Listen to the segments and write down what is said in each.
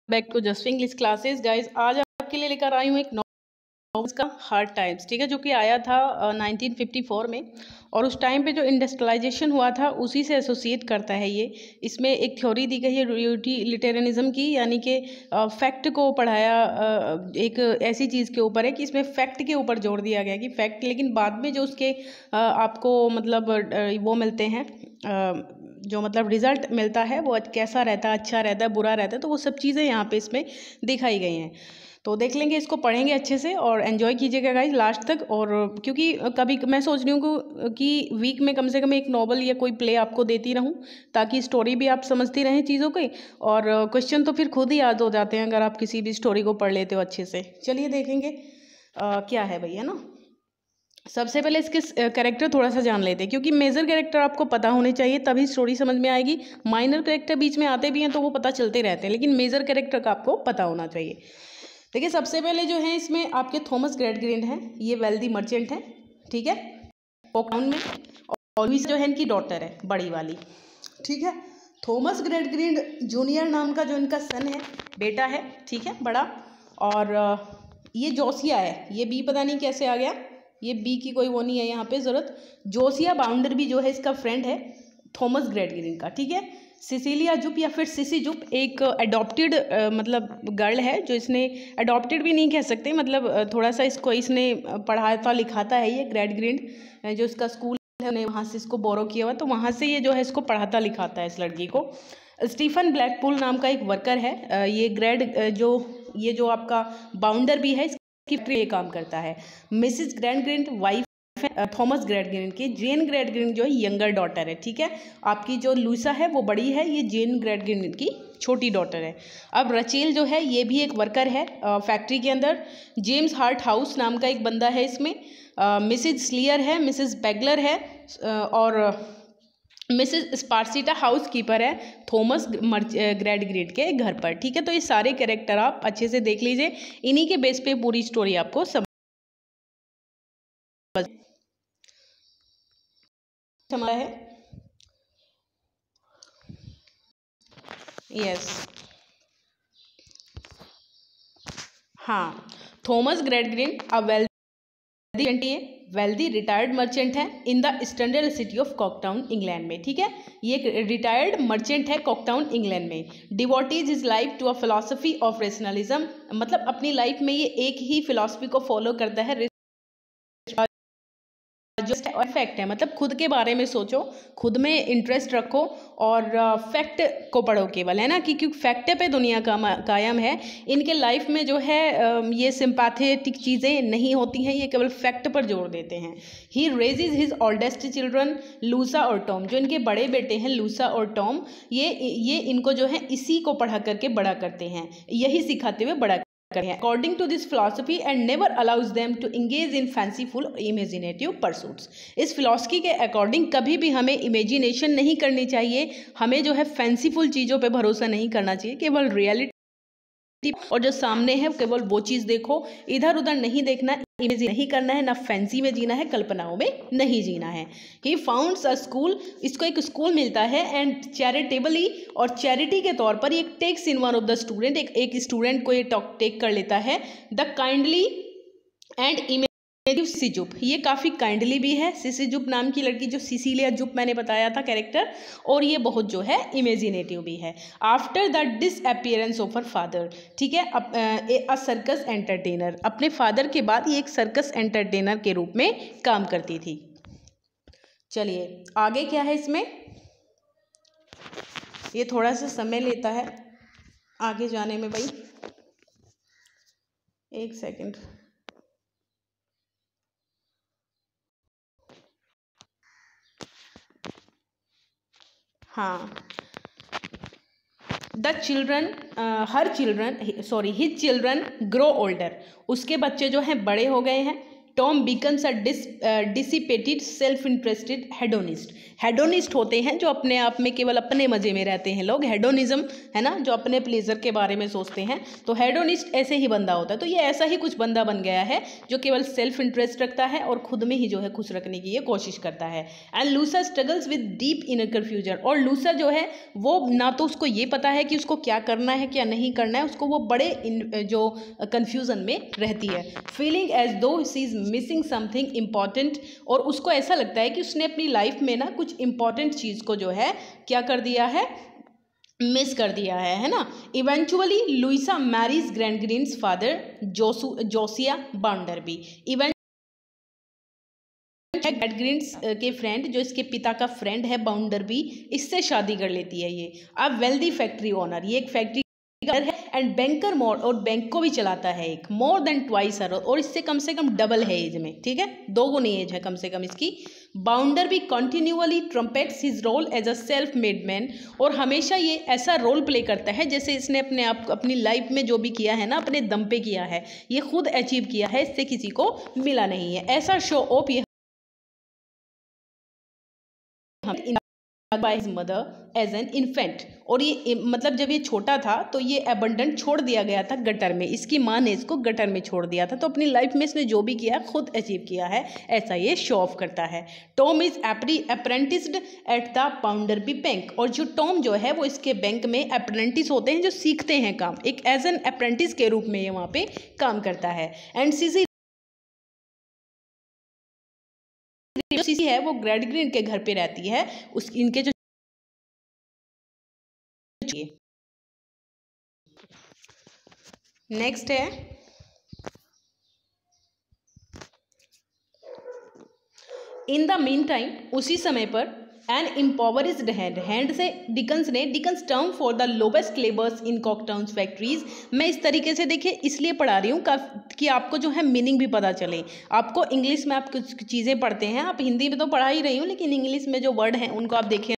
Back to just English classes guys. आज आपके लिए लेकर आई हूँ एक नॉवेल का हार्ड टाइम्स, ठीक है, जो कि आया था 1954 में। और उस टाइम पे जो इंडस्ट्रियलाइजेशन हुआ था उसी से एसोसिएट करता है ये। इसमें एक थ्योरी दी गई है यूटिलिटेरियनिज्म की, यानी कि फैक्ट को पढ़ाया एक ऐसी चीज़ के ऊपर है कि इसमें फैक्ट के ऊपर जोर दिया गया कि फैक्ट, लेकिन बाद में जो उसके आपको मतलब वो मिलते हैं, जो मतलब रिजल्ट मिलता है वो कैसा रहता है, अच्छा रहता है, बुरा रहता है, तो वो सब चीज़ें यहाँ पे इसमें दिखाई गई हैं। तो देख लेंगे, इसको पढ़ेंगे अच्छे से और एंजॉय कीजिएगा गाइस लास्ट तक। और क्योंकि कभी मैं सोच रही हूँ कि वीक में कम से कम एक नॉवल या कोई प्ले आपको देती रहूँ, ताकि स्टोरी भी आप समझती रहें चीज़ों की, और क्वेश्चन तो फिर खुद ही याद हो जाते हैं अगर आप किसी भी स्टोरी को पढ़ लेते हो अच्छे से। चलिए देखेंगे क्या है भैया ना। सबसे पहले इसके कैरेक्टर थोड़ा सा जान लेते हैं, क्योंकि मेजर कैरेक्टर आपको पता होने चाहिए तभी स्टोरी समझ में आएगी। माइनर कैरेक्टर बीच में आते भी हैं तो वो पता चलते रहते हैं, लेकिन मेजर कैरेक्टर का आपको पता होना चाहिए। देखिए, सबसे पहले जो है इसमें आपके थॉमस ग्रेडग्रिंड हैं, ये वेल्दी मर्चेंट हैं, ठीक है, कोकटाउन में। और लुइस जो है इनकी डॉटर है, बड़ी वाली, ठीक है। थॉमस ग्रेडग्रिंड जूनियर नाम का जो इनका सन है, बेटा है, ठीक है, बड़ा। और ये जोसिया है, ये बी पता नहीं कैसे आ गया, ये बी की कोई वो नहीं है यहाँ पे ज़रूरत। जोसिया बाउंडर भी जो है इसका फ्रेंड है थॉमस ग्रेडग्रिंड का, ठीक है। सिसिलिया जुप या फिर सिसी जुप एक अडॉप्टेड मतलब गर्ल है, जो इसने अडॉप्टेड भी नहीं कह सकते, मतलब थोड़ा सा इसको इसने पढ़ाता लिखाता है। ये ग्रेडग्रिंड जो इसका स्कूल है उन्हें वहाँ से इसको बोरो किया हुआ, तो वहाँ से ये जो है इसको पढ़ाता लिखाता है इस लड़की को। स्टीफन ब्लैकपूल नाम का एक वर्कर है, ये जो आपका बाउंडर भी है इसकी ये काम करता है। मिसिस ग्रेडग्रिंड वाइफ थॉमस ग्रेडग्रिंड की। जेन ग्रेडग्रिंड जो है यंगर डॉटर है, ठीक है। आपकी जो लुइसा है वो बड़ी है, ये जेन ग्रेडग्रिंड की छोटी डॉटर है। अब रचेल जो है ये भी एक वर्कर है फैक्ट्री के अंदर। जेम्स हार्ट हाउस नाम का एक बंदा है इसमें। मिसिज स्लियर है, मिसिज बैगलर है, और मिसिज स्पार्सिटा हाउस कीपर है थॉमस ग्रेडग्रिंड के घर पर, ठीक है। तो ये सारे कैरेक्टर आप अच्छे से देख लीजिए, इन्हीं के बेस पे पूरी स्टोरी आपको समझ है। यस, हाँ, Thomas Gradgrind a wealthy retired merchant है in the standard city of Coketown England में, ठीक है। ये एक रिटायर्ड मर्चेंट है कॉकटाउन इंग्लैंड में। Devotes his life to a philosophy of rationalism, मतलब अपनी लाइफ में ये एक ही फिलॉसफी को फॉलो करता है, जो फैक्ट है, मतलब खुद के बारे में सोचो, खुद में इंटरेस्ट रखो और फैक्ट को पढ़ो केवल, है ना, कि क्योंकि फैक्ट पे दुनिया का कायम है। इनके लाइफ में जो है ये सिंपैथेटिक चीज़ें नहीं होती हैं, ये केवल फैक्ट पर जोर देते हैं। ही रेजेज हिज ओल्डेस्ट चिल्ड्रन लूसा और टॉम, जो इनके बड़े बेटे हैं लूसा और टॉम, ये इनको जो है इसी को पढ़ा करके बड़ा करते हैं, यही सिखाते हुए बड़ा according to this philosophy and never allows them to engage in fanciful or imaginative pursuits। इस फिलॉसफी के अकॉर्डिंग कभी भी हमें इमेजिनेशन नहीं करनी चाहिए, हमें जो है फैंसीफुल चीज़ों पे भरोसा नहीं करना चाहिए, केवल रियलिटी और जो सामने है केवल वो चीज़ देखो, इधर उधर नहीं देखना, इमेजिन नहीं करना है, ना फैंसी में जीना है, कल्पनाओं में नहीं जीना है। ही फाउंड्स अ स्कूल, इसको एक स्कूल मिलता है, एंड चैरिटेबली, और चैरिटी के तौर पर ये takes in one of the student, एक स्टूडेंट को ये टेक कर लेता है। The kindly and imaginative Sissy Jupe, ये काफ़ी काइंडली भी है, सिसी जुप नाम की लड़की, जो सिसिलिया जुप मैंने बताया था कैरेक्टर, और ये बहुत जो है इमेजिनेटिव भी है। After the disappearance of her father, ठीक है, अ सर्कस एंटरटेनर, अपने फादर के बाद ये एक सर्कस एंटरटेनर के रूप में काम करती थी। चलिए आगे क्या है इसमें, ये थोड़ा सा समय लेता है आगे जाने में भाई, एक सेकंड। हाँ, the children his children grow older, उसके बच्चे जो हैं बड़े हो गए हैं, Tom becomes a dissipated self interested hedonist. Hedonist होते हैं जो अपने आप में केवल अपने मजे में रहते हैं लोग, हेडोनिज्म है ना, जो अपने प्लेजर के बारे में सोचते हैं। तो हेडोनिस्ट ऐसे ही बंदा होता है। तो ये ऐसा ही कुछ बंदा बन गया है जो केवल सेल्फ इंटरेस्ट रखता है और खुद में ही जो है खुश रखने की ये कोशिश करता है। And Louisa struggles with deep inner confusion. और लूसा जो है वो ना तो उसको ये पता है कि उसको क्या करना है क्या नहीं करना है, उसको वो बड़े जो कन्फ्यूजन में रहती है। फीलिंग एज दो she is missing something important. और उसको ऐसा लगता है कि उसने अपनी लाइफ में ना कुछ इंपॉर्टेंट चीज़ को जो है क्या कर दिया है, मिस कर दिया है ना। Eventually Louisa marries Gradgrind's father Josiah Bounderby. Gradgrind's के फ्रेंड जो इसके पिता का फ्रेंड है बाउंडरबी, इससे शादी कर लेती है ये। अब वेल्दी फैक्ट्री ओनर, ये एक फैक्ट्री है एंड बैंकर मोर, और बैंक को भी चलाता है एक, मोर देन ट्वाइस हर, और इससे कम से कम डबल है एज में, ठीक है, 2 गुनी एज है कम से कम इसकी। Bounderby continually trumpets his role as a self made man. और हमेशा ये ऐसा रोल प्ले करता है जैसे इसने अपने आप अपनी लाइफ में जो भी किया है ना अपने दम पे किया है, ये खुद अचीव किया है, इससे किसी को मिला नहीं है। ऐसा शो ऑफ ये by his mother as an infant. और ये मतलब जब ये छोटा था तो ये एबंडेंट छोड़ दिया गया था गटर में, इसकी माँ ने इसको गटर में छोड़ दिया था। तो अपनी लाइफ में इसने जो भी किया खुद अचीव किया है, ऐसा ये शो ऑफ करता है। Tom is apprenticed at the Bounderby bank. और जो टॉम जो है वो इसके बैंक में अप्रेंटिस होते हैं जो सीखते हैं काम, एक एज एन अप्रेंटिस के रूप में ये वहाँ पे काम करता है। एंड सीसी है वो ग्रैंडग्रीन के घर पे रहती है, उस इनके जो नेक्स्ट है इन द मीन टाइम, उसी समय पर एन इम्पॉवरिज्ड हैंड से Dickens term for the lowest labourers in Coketown's factories. मैं इस तरीके से देखिए इसलिए पढ़ा रही हूँ कि आपको जो है मीनिंग भी पता चले। आपको इंग्लिश में आप कुछ चीज़ें पढ़ते हैं, आप हिंदी में तो पढ़ा ही रही हूँ, लेकिन इंग्लिश में जो वर्ड हैं उनको आप देखें।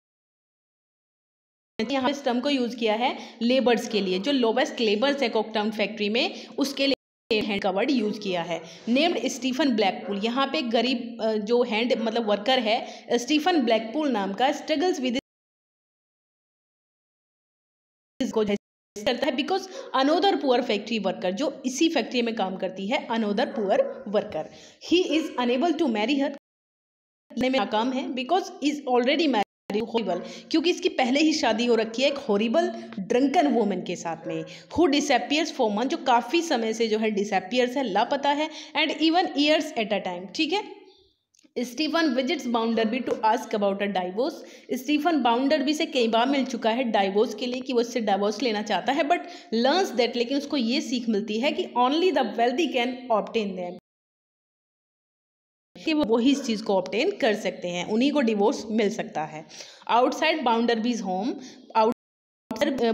यहाँ इस टर्म को यूज़ किया है लेबर्स के लिए, जो लोवेस्ट लेबर्स है कॉकटाउन फैक्ट्री में, उसके लिए हैंड का वर्ड यूज किया है। नेम्ड स्टीफन ब्लैकपूल, यहाँ पे गरीब जो हैंड मतलब वर्कर है स्टीफन ब्लैकपूल नाम का, स्ट्रगल्स विद करता है because another poor factory worker, जो इसी फैक्ट्री में काम करती है another poor worker, he is unable to marry her, में नाकाम है बिकॉज इज ऑलरेडी हॉरिबल, क्योंकि इसकी पहले ही शादी हो रखी है एक हॉरिबल ड्रंकन वुमन के साथ में, हु डिसअपियर्स फॉर मंथ, जो काफ़ी समय से जो है डिसअपियर्स है, लापता है, and even years at a time, ठीक है। Stephen visits Bounderby to ask about a divorce. Stephen Bounderby से कई बार मिल चुका है डाइवोर्स के लिए कि वो इससे डाइवोर्स लेना चाहता है, बट लर्न्स दैट, लेकिन उसको ये सीख मिलती है कि only the wealthy can obtain them, कि वो ही इस चीज़ को ऑब्टेन कर सकते हैं, उन्हीं को डिवोर्स मिल सकता है। आउटसाइड बाउंडरबीज होम,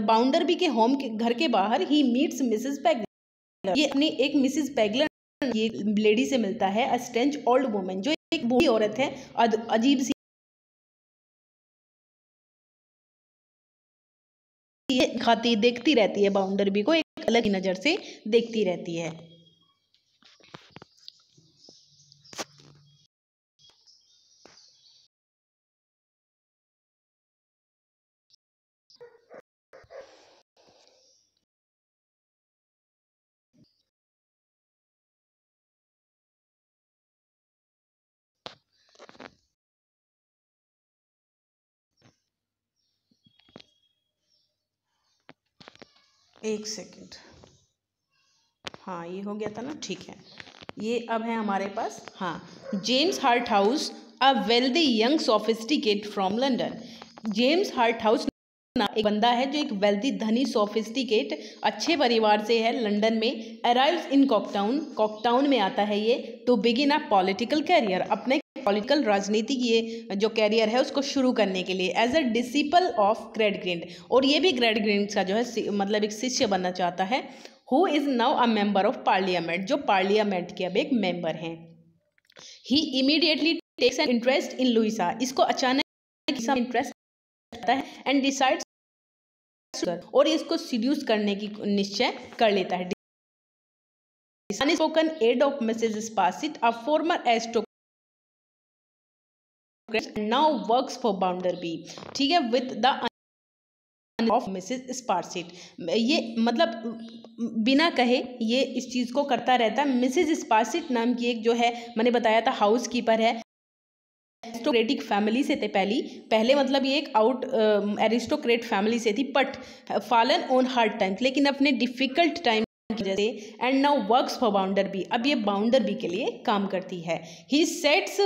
बाउंडरबी के होम के घर के बाहर ही मीट्स मिसेस पैगलर, ये अपनी एक मिसेस पैगलर ये लेडी से मिलता है, अ स्ट्रेंज ओल्ड वुमन, जो एक बूढ़ी औरत है, अजीब सी खाती देखती रहती है, बाउंडरबी को एक अलग नज़र से देखती रहती है। एक सेकंड, हाँ ये हो गया था ना, ठीक है। ये अब है हमारे पास, हाँ, James heart house, a wealthy young sophisticate from London. James heart house एक बंदा है जो एक वेल्दी धनी सोफिस्टिकेट अच्छे परिवार से है, लंदन में। अराइव्स इन कॉकटाउन, कॉकटाउन में आता है ये, to begin a political career, अपने पॉलिटिकल राजनीति ये जो कैरियर है उसको शुरू करने के लिए, एज अ डिसिपल ऑफ ग्रैंडग्रीन, और ये भी ग्रैंडग्रीन का जो है मतलब एक शिष्य बनना चाहता है। Who is now a member of parliament, जो पार्लियामेंट के अब एक मेंबर हैं। He immediately takes an interest in Louisa, इसको अचानक इंटरेस्ट आता है, एंड डिसाइड्स, और इसको सीड्यूस करने की निश्चय कर लेता है, unspoken aid of Mrs. Sparsit, a former aristocrat, now works for Bounderby, ठीक है, with the ऑफ मिसेज स्पार्सिट। ये मतलब बिना कहे ये इस चीज़ को करता रहता है। मिसेज स्पार्सिट नाम की एक जो है, मैंने बताया था हाउस कीपर है, एरिस्टोक्रेटिक फैमिली से थे पहले मतलब ये एक एरिस्टोक्रेट फैमिली से थी, but fallen on hard times, लेकिन अपने डिफिकल्ट टाइम जैसे, and now works for Bounderby, अब ये बाउंडरबी के लिए काम करती है। He sets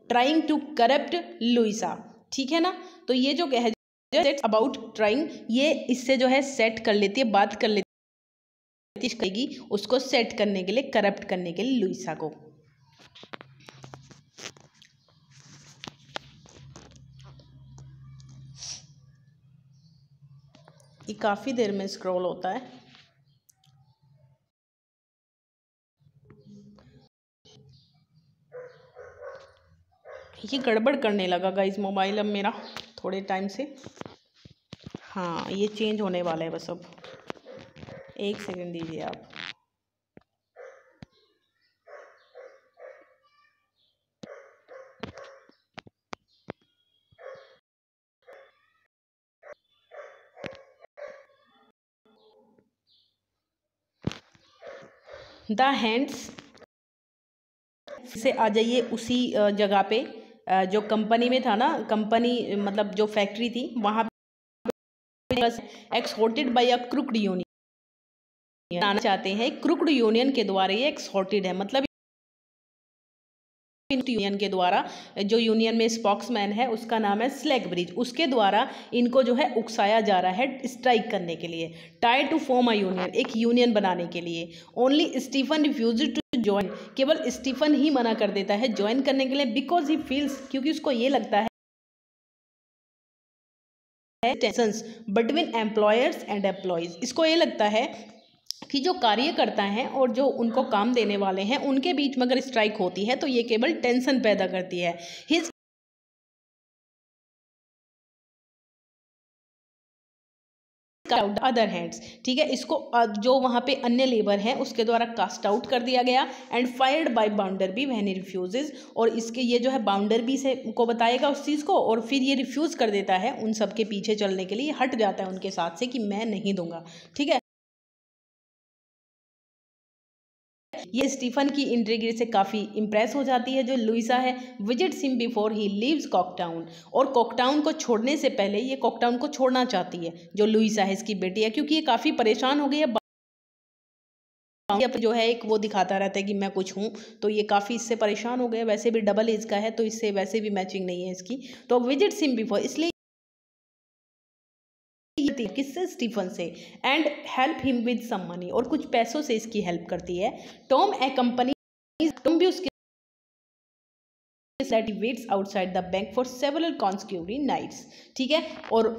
trying to corrupt Louisa, ठीक है ना। तो ये जो कह अबाउट ट्राइंग, ये इससे जो है सेट कर लेती है, बात कर लेती है उसको सेट करने के लिए, करप्ट करने के लिए लुइसा को। ये काफ़ी देर में स्क्रॉल होता है। ये गड़बड़ करने लगा गाइस मोबाइल अब मेरा थोड़े टाइम से। हाँ, ये चेंज होने वाला है बस, अब 1 सेकंड दीजिए आप। द हैंड्स से आ जाइए उसी जगह पे जो कंपनी में था ना, कंपनी मतलब जो फैक्ट्री थी वहाँ पे एक्सपोर्टेड बाय अ क्रुक्ड यूनियन आना चाहते हैं। क्रुक्ड यूनियन के द्वारा ये एक्सपोर्टेड है, मतलब यूनियन के द्वारा, जो यूनियन में स्पोक्समैन है उसका नाम है स्लैगब्रिज, उसके द्वारा इनको जो है उकसाया जा रहा है स्ट्राइक करने के लिए, try to form a union, एक यूनियन बनाने के लिए। Only Stephen refuse to join, केवल स्टीफन ही मना कर देता है ज्वाइन करने के लिए, बिकॉज ही फील्स, क्योंकि उसको ये लगता है tensions between employers and employees, इसको ये लगता है कि जो कार्यकर्ता हैं और जो उनको काम देने वाले हैं उनके बीच में अगर स्ट्राइक होती है तो ये केवल टेंशन पैदा करती है। हिज अदर हैंड्स, ठीक है, इसको जो वहाँ पे अन्य लेबर हैं उसके द्वारा कास्ट आउट कर दिया गया and fired by Bounderby when he refuses, और इसके ये जो है बाउंडरबी से को बताएगा उस चीज़ को, और फिर ये रिफ्यूज़ कर देता है उन सब के पीछे चलने के लिए, हट जाता है उनके साथ से कि मैं नहीं दूंगा, ठीक है। ये स्टीफन की इंटीग्रिटी से काफ़ी इंप्रेस हो जाती है जो लुइसा है। Visits him before he leaves Coketown, और कॉकटाउन को छोड़ने से पहले ये कॉकटाउन को छोड़ना चाहती है जो लुइसा है, इसकी बेटी है, क्योंकि ये काफ़ी परेशान हो गई है, जो है एक वो दिखाता रहता है कि मैं कुछ हूँ, तो ये काफ़ी इससे परेशान हो गए, वैसे भी डबल एज का है तो इससे वैसे भी मैचिंग नहीं है इसकी। तो विजिट्स हिम बिफोर, इसलिए किससे, स्टीफन से, and help him with some money, और कुछ पैसों से इसकी हेल्प करती है। टॉम ए कंपनी, टॉम भी उसके waits outside the bank for several consecutive nights, ठीक है, और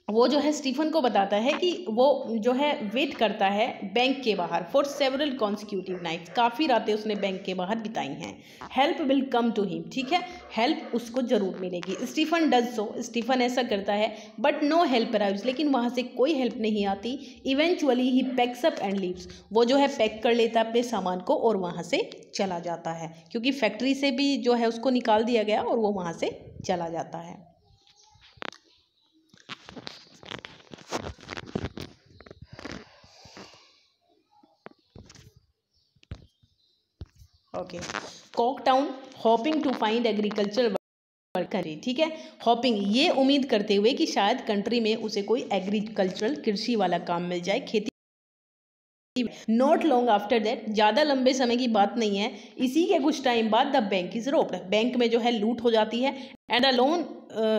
वो जो है स्टीफन को बताता है कि वो जो है वेट करता है बैंक के बाहर फॉर सेवरल कॉन्सिक्यूटिव नाइट्स, काफ़ी रातें उसने बैंक के बाहर बिताई हैं। Help will come to him, ठीक है, हेल्प उसको जरूर मिलेगी। स्टीफन डज सो, स्टीफन ऐसा करता है, बट नो हेल्प अराइव्स, लेकिन वहाँ से कोई हेल्प नहीं आती। Eventually he PACS up and leaves, वो जो है पैक कर लेता है अपने सामान को और वहाँ से चला जाता है, क्योंकि फैक्ट्री से भी जो है उसको निकाल दिया गया और वो वहाँ से चला जाता है। Okay, Coketown hoping to find agriculture worker, ठीक है, हॉपिंग ये उम्मीद करते हुए कि शायद कंट्री में उसे कोई एग्रीकल्चरल कृषि वाला काम मिल जाए, खेती। नॉट लॉन्ग आफ्टर दैट, ज़्यादा लंबे समय की बात नहीं है, इसी के कुछ टाइम बाद the bank is robbed, bank में जो है लूट हो जाती है, and alone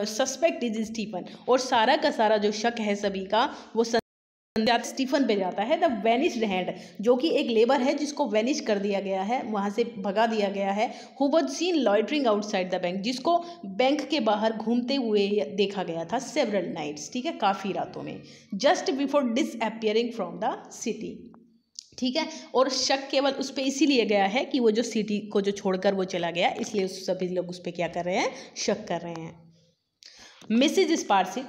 suspect is Stephen, और सारा का सारा जो शक है सभी का वो स्टीफन पे जाता है। द वेनिश्ड हैंड, जो कि एक लेबर है जिसको वेनिश कर दिया गया है, वहां से भगा दिया गया है। Who was scene loitering outside the bank, जिसको बैंक के बाहर घूमते हुए देखा गया था सेवरल नाइट्स, ठीक है, काफ़ी रातों में, just before disappearing from the city, ठीक है, और शक केवल उस पर इसीलिए गया है कि वो जो सिटी को जो छोड़कर वो चला गया, इसलिए सभी लोग उस पर क्या कर रहे हैं, शक कर रहे हैं। मिसेज स्पार्सिट,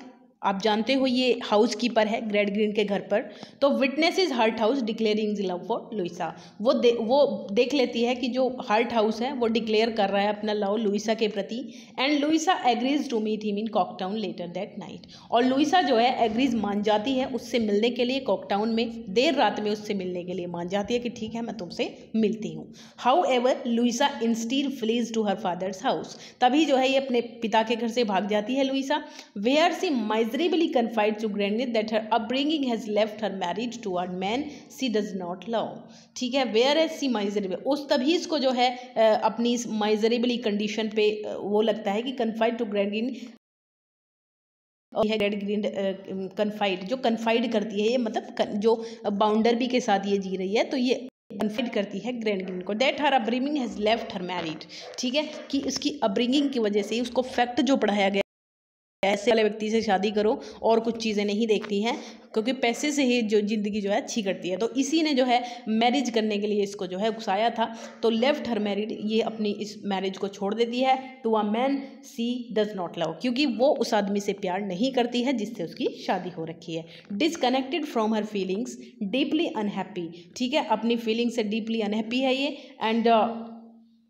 आप जानते हो ये हाउस कीपर है ग्रेड ग्रीन के घर पर। तो witnesses Harthouse declaring love for Louisa, वो देख लेती है कि जो हर्ट हाउस है वो डिक्लेयर कर रहा है अपना लव लुइसा के प्रति। And Louisa agrees to meet him in Coketown later that night, और लुइसा जो है एग्रीज मान जाती है उससे मिलने के लिए, कॉकटाउन में देर रात में उससे मिलने के लिए मान जाती है कि ठीक है मैं तुमसे मिलती हूँ। However Louisa instead flees to her father's house, तभी जो है ये अपने पिता के घर से भाग जाती है Louisa. Where she miserably confides to Granny that her upbringing has left her married to a man she does not love, ठीक है। वेयर एज सी miserable, उस तभी इसको जो है अपनी इस miserably कंडीशन पे वो लगता है कि कन्फाइड टू ग्रैंड ग्रीन है। ग्रैंड ग्रीन कन्फाइड, जो कन्फाइड करती है ये मतलब जो बाउंडरबी के साथ ये जी रही है, तो ये कन्फाइड करती है ग्रैंड ग्रीन को। That her upbringing has left her married, ठीक है, कि उसकी अपब्रिंगिंग की वजह से उसको फैक्ट जो पढ़ाया गया ऐसे वाले व्यक्ति से शादी करो और कुछ चीज़ें नहीं देखती हैं, क्योंकि पैसे से ही जो ज़िंदगी जो है अच्छी करती है। तो इसी ने जो है मैरिज करने के लिए इसको जो है उकसाया था। तो लेफ्ट हर मैरिड, ये अपनी इस मैरिज को छोड़ देती है to a man she does not love, क्योंकि वो उस आदमी से प्यार नहीं करती है जिससे उसकी शादी हो रखी है। Disconnected from her feelings deeply unhappy, ठीक है, अपनी फीलिंग से डीपली अनहैप्पी है ये।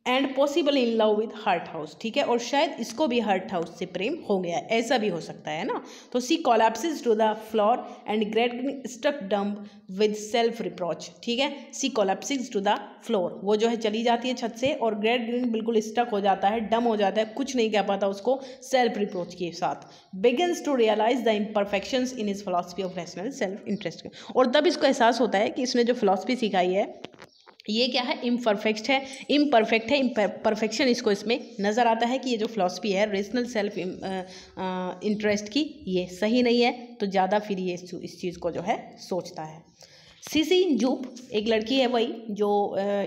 And possible in love with Harthouse, ठीक है, और शायद इसको भी हर्ट हाउस से प्रेम हो गया है, ऐसा भी हो सकता है ना। तो she collapses to the floor and great stuck dumb with self reproach, ठीक है, she collapses to the floor, वो जो है चली जाती है छत से और ग्रेट ग्रीन बिल्कुल स्टक हो जाता है, डम हो जाता है, कुछ नहीं कह पाता उसको सेल्फ रिप्रोच के साथ। Begins to realise the imperfections in his philosophy of rational self interest, और तब इसको एहसास होता है कि इसने जो फिलॉसफी सिखाई है ये क्या है, इम्परफेक्ट है, परफेक्शन इसको इसमें नज़र आता है कि ये जो फिलॉसफी है रेशनल सेल्फ इंटरेस्ट की, ये सही नहीं है, तो ज़्यादा फिर ये इस चीज़ को जो है सोचता है। सीसी जूप एक लड़की है वही जो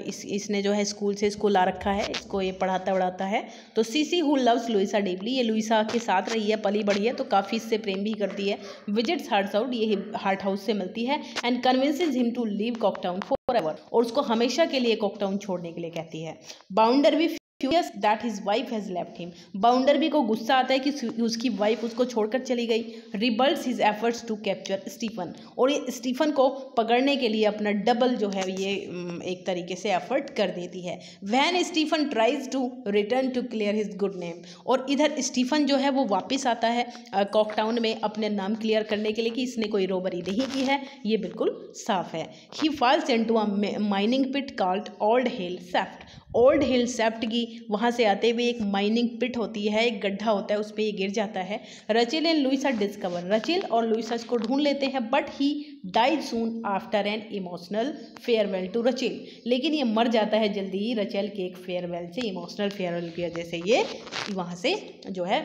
इसने जो है स्कूल से इसको ला रखा है, इसको ये पढ़ाता वढ़ाता है। तो Sissy who loves Louisa deeply, ये लुइसा के साथ रही है, पली बड़ी है, तो काफ़ी इससे प्रेम भी करती है। विजिट्स हार्ट हाउस, ये हार्ट हाउस से मिलती है। And convinces him to leave Coketown forever, और उसको हमेशा के लिए कॉकटाउन छोड़ने के लिए कहती है। बाउंडर भी furious that his wife has left him, बाउंडर भी को गुस्सा आता है कि उसकी वाइफ उसको छोड़कर चली गई। Rebels his efforts to capture Stephen, और ये स्टीफन को पकड़ने के लिए अपना डबल जो है ये एक तरीके से एफर्ट कर देती है। When Stephen tries to return to clear his good name, और इधर स्टीफन जो है वो वापस आता है कॉकटाउन में अपने नाम क्लियर करने के लिए कि इसने कोई रोबरी नहीं की है, ये बिल्कुल साफ है। He falls into a mining pit called Old Hill Shaft, Old Hill Shaft की वहाँ से आते हुए एक माइनिंग पिट होती है, एक गड्ढा होता है, उस पर ये गिर जाता है। Rachael and Louisa discover, Rachael और लुइसा इसको ढूंढ लेते हैं, but he died soon after an emotional farewell to Rachael, लेकिन ये मर जाता है जल्दी ही रचेल के एक फेयरवेल से, इमोशनल फेयरवेल की वजह से ये वहाँ से जो है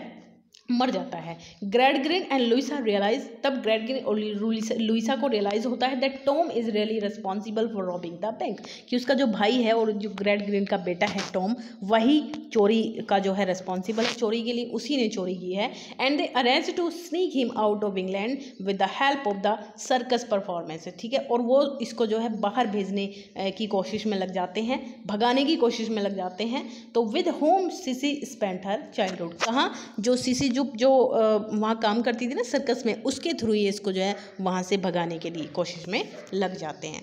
मर जाता है। Gradgrind and Louisa realise, तब ग्रेड ग्रीन और लुइसा को रियलाइज होता है that Tom is really responsible for robbing the bank, कि उसका जो भाई है और जो ग्रेड ग्रीन का बेटा है टॉम, वही चोरी का जो है रिस्पॉन्सिबल है, चोरी के लिए उसी ने चोरी की है। And they arrange to sneak him out of England with the help of the circus performance, ठीक है, और वो इसको जो है बाहर भेजने की कोशिश में लग जाते हैं, भगाने की कोशिश में लग जाते हैं। तो with home CC spent her childhood, कहाँ जो सीसी जो वहाँ काम करती थी ना सर्कस में, उसके थ्रू ही इसको जो है वहाँ से भगाने के लिए कोशिश में लग जाते हैं।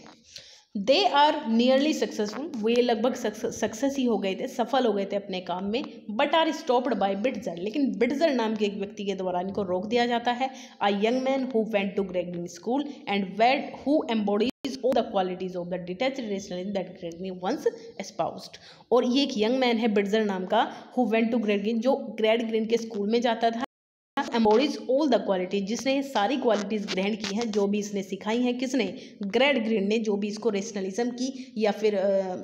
दे आर नियरली सक्सेसफुल, वो ये लगभग सक्सेस ही हो गए थे, सफल हो गए थे अपने काम में। बट आर स्टॉप्ड बाय बिटजर, लेकिन बिटजर नाम के एक व्यक्ति के द्वारा इनको रोक दिया जाता है। A young man who went to Gradgrind school and wed who embodies all the qualities of the detached rationalism that Greg Green once espoused, और ये एक यंग मैन है बिटजर नाम का, who went to Greg Green, जो grade green के school में जाता था, एम्बॉडीज ऑल द क्वालिटीज, जिसने ये सारी क्वालिटीज़ ग्रहण की हैं, जो भी इसने सिखाई हैं, किसने, ग्रेड ग्रीन ने, जो भी इसको रेशनलिज्म की या फिर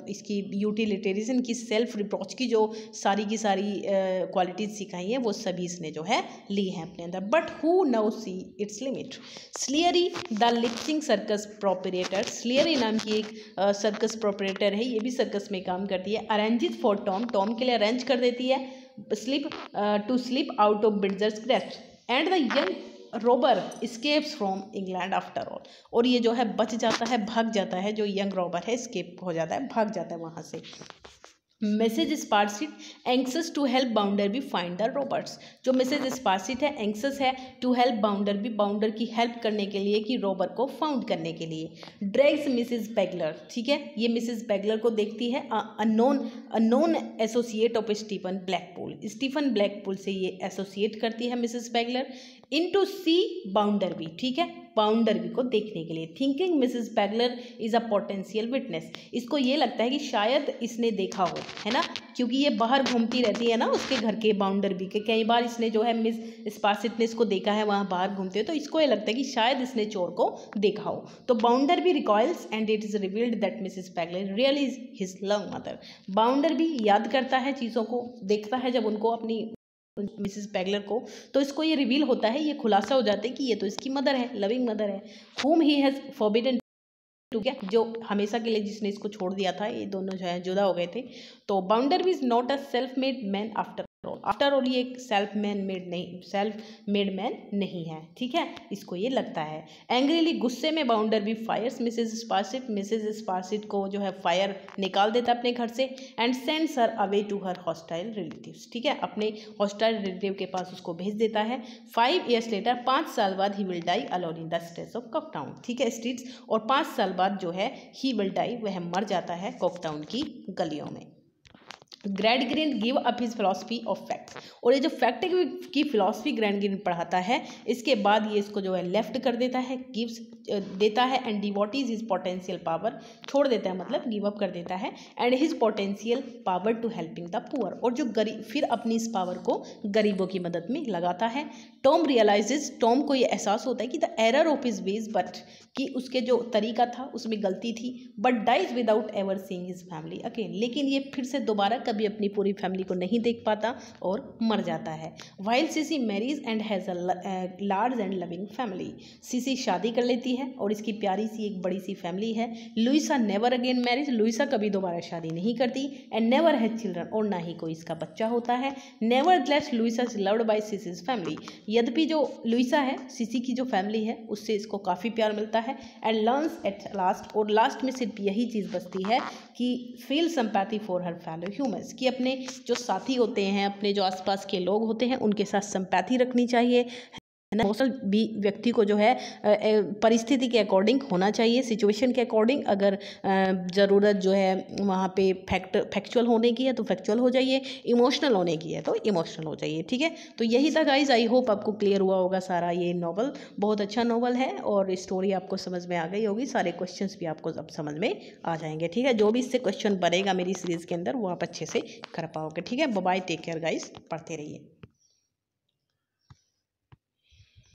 इसकी यूटिलिटेरिज्म की, सेल्फ रिप्रोच की जो सारी की सारी क्वालिटीज़ सिखाई हैं, वो सभी इसने जो है ली हैं अपने अंदर। But who now see its limit, Sleary the lisping circus proprietor, Sleary नाम की एक सर्कस प्रोपरेटर है, ये भी सर्कस में काम करती है। अरेंजेस फॉर टॉम, टॉम के लिए अरेंज कर देती है to slip out of Bitzer's grasp, and the young robber escapes from England after all, और ये जो है बच जाता है, भाग जाता है, जो यंग रॉबर है escape हो जाता है, भाग जाता है वहाँ से। Mrs Sparsit anxious to help Bounderby find the robbers. जो मिसेज स्पार्सिट है एंक्सस है to help Bounderby, Bounder की हेल्प करने के लिए कि रॉबर को फाउंड करने के लिए। ड्रैग्स मिसेज बैगलर, ठीक है, ये मिसेज बैगलर को देखती है unknown associate of Stephen Blackpool, Stephen Blackpool से ये एसोसिएट करती है Mrs Pegler. Into see Bounderby, ठीक है, बाउंडर बी को देखने के लिए। Thinking Mrs Pegler is a potential witness, इसको ये लगता है कि शायद इसने देखा हो, है ना, क्योंकि ये बाहर घूमती रहती है ना उसके घर के बाउंडर बी के, कई बार इसने जो है मिस स्पार्सिट ने इसको देखा है वहाँ बाहर घूमते, तो इसको ये लगता है कि शायद इसने चोर को देखा हो। तो Bounderby recoils and it is revealed that Mrs Pegler really is his love mother. Bounderby याद करता है चीज़ों को, देखता है जब उनको अपनी मिसेस बैगलर को, तो इसको ये रिवील होता है, ये खुलासा हो जाता है कि ये तो इसकी मदर है, लविंग मदर है। whom he has forbidden to, क्या, जो हमेशा के लिए जिसने इसको छोड़ दिया था, ये दोनों जो है जुदा हो गए थे। तो Bounder is not a self made man after all ये एक सेल्फ मेड मैन नहीं है, ठीक है, इसको ये लगता है। एंग्रीली, गुस्से में बाउंडर भी फायर्स मिसेज स्पार्सिट को जो है फायर निकाल देता अपने घर से and sends her away to her hostile relatives, ठीक है, अपने हॉस्टाइल रिलेटिव के पास उसको भेज देता है। 5 years लेटर, 5 साल बाद ही will die alone in the streets of Coketown, ठीक है, स्ट्रीट्स, और 5 साल बाद जो है ही विल डाई, वह मर जाता है कॉकटाउन की गलियों में। Grand green give up his philosophy of fact, और ये जो फैक्ट की फिलॉसफी ग्रैंड ग्रीन पढ़ाता है, इसके बाद ये इसको जो है लेफ्ट कर देता है, गिव्स देता है, and devotes his potential power, छोड़ देता है मतलब गिव अप कर देता है, and his potential power to helping the poor, और जो गरीब, फिर अपनी इस पावर को गरीबों की मदद में लगाता है। टॉम रियलाइजेज, टॉम को ये एहसास होता है कि the error of his ways, but कि उसके जो तरीका था उसमें गलती थी, but dies without ever seeing his family again, लेकिन ये फिर से दोबारा कभी अपनी पूरी फैमिली को नहीं देख पाता और मर जाता है। While Sissy marries and has a large and loving family, Sissy शादी कर लेती है और इसकी प्यारी सी एक बड़ी सी फैमिली है। Louisa never again marries, Louisa कभी दोबारा शादी नहीं करती, एंड नेवर हैज चिल्ड्रन, और ना ही कोई इसका बच्चा होता है। Nevertheless Louisa is loved by Sissy's family, यद्यपि जो लुइसा है, सीसी की जो फैमिली है, उससे इसको काफ़ी प्यार मिलता है। एंड लर्न्स एट लास्ट, और लास्ट में सिर्फ यही चीज़ बचती है कि feel sympathy for her fellow humans, कि अपने जो साथी होते हैं, अपने जो आसपास के लोग होते हैं, उनके साथ सिंपैथी रखनी चाहिए, है ना। इमोशनल भी व्यक्ति को जो है परिस्थिति के अकॉर्डिंग होना चाहिए, सिचुएशन के अकॉर्डिंग, अगर ज़रूरत जो है वहाँ पे फैक्चुअल होने की है तो फैक्चुअल हो जाइए, इमोशनल होने की है तो इमोशनल हो जाइए, ठीक है। तो यही था गाइज, आई होप आपको क्लियर हुआ होगा सारा। ये नॉवल बहुत अच्छा नॉवल है और स्टोरी आपको समझ में आ गई होगी, सारे क्वेश्चंस भी आपको अब समझ में आ जाएंगे, ठीक है। जो भी इससे क्वेश्चन बनेगा मेरी सीरीज़ के अंदर वो आप अच्छे से कर पाओगे, ठीक है। बाय, टेक केयर गाइज, पढ़ते रहिए।